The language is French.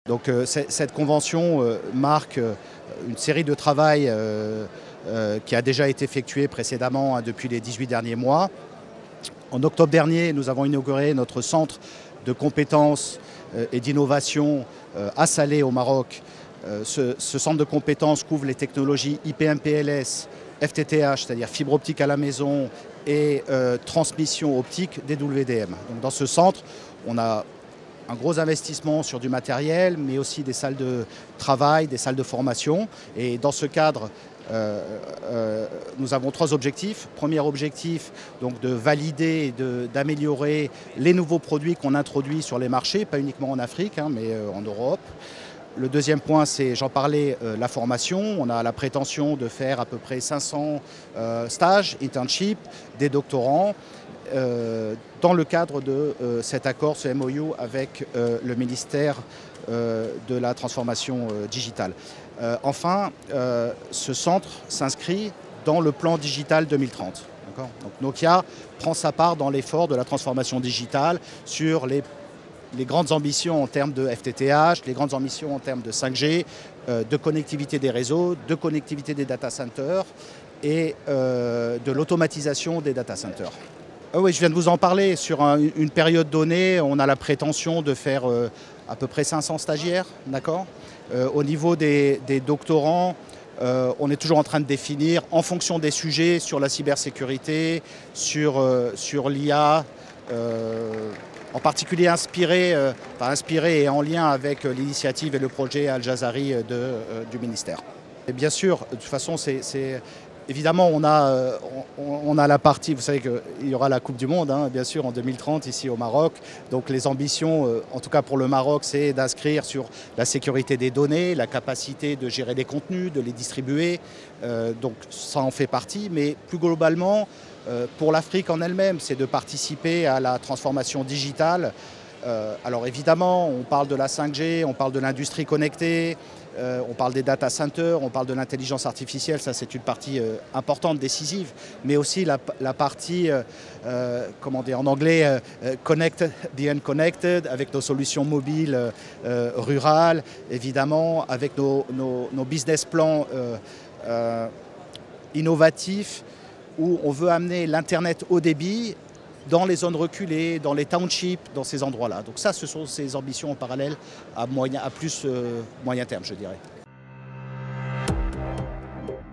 Donc cette convention marque une série de travail qui a déjà été effectué précédemment depuis les 18 derniers mois. En octobre dernier, nous avons inauguré notre centre de compétences et d'innovation à Salé au Maroc. Ce centre de compétences couvre les technologies IPMPLS, FTTH, c'est-à-dire fibre optique à la maison, et transmission optique DWDM. Donc dans ce centre, on a un gros investissement sur du matériel, mais aussi des salles de travail, des salles de formation. Et dans ce cadre, nous avons 3 objectifs. Premier objectif, donc de valider et d'améliorer les nouveaux produits qu'on introduit sur les marchés, pas uniquement en Afrique, mais en Europe. Le deuxième point, c'est, j'en parlais, la formation. On a la prétention de faire à peu près 500 stages, internships, des doctorants, dans le cadre de cet accord, ce MOU avec le ministère de la transformation digitale. Enfin, ce centre s'inscrit dans le plan digital 2030. Donc Nokia prend sa part dans l'effort de la transformation digitale sur les grandes ambitions en termes de FTTH, les grandes ambitions en termes de 5G, de connectivité des réseaux, de connectivité des data centers et de l'automatisation des data centers. Oui, je viens de vous en parler. Sur une période donnée, on a la prétention de faire à peu près 500 stagiaires, d'accord ? Au niveau des doctorants, on est toujours en train de définir, en fonction des sujets, sur la cybersécurité, sur l'IA, en particulier inspiré et en lien avec l'initiative et le projet Al-Jazari du ministère. Et bien sûr, de toute façon, évidemment, on a la partie, vous savez qu'il y aura la Coupe du Monde, bien sûr, en 2030 ici au Maroc. Donc les ambitions, en tout cas pour le Maroc, c'est d'inscrire sur la sécurité des données, la capacité de gérer les contenus, de les distribuer. Donc ça en fait partie, mais plus globalement, pour l'Afrique en elle-même, c'est de participer à la transformation digitale. Alors évidemment, on parle de la 5G, on parle de l'industrie connectée, on parle des data centers, on parle de l'intelligence artificielle, ça c'est une partie importante, décisive, mais aussi la partie, comment dire en anglais, connect the unconnected, avec nos solutions mobiles rurales, évidemment, avec nos business plans innovatifs, où on veut amener l'Internet haut débit dans les zones reculées, dans les townships, dans ces endroits-là. Donc ça, ce sont ces ambitions en parallèle à plus moyen terme, je dirais.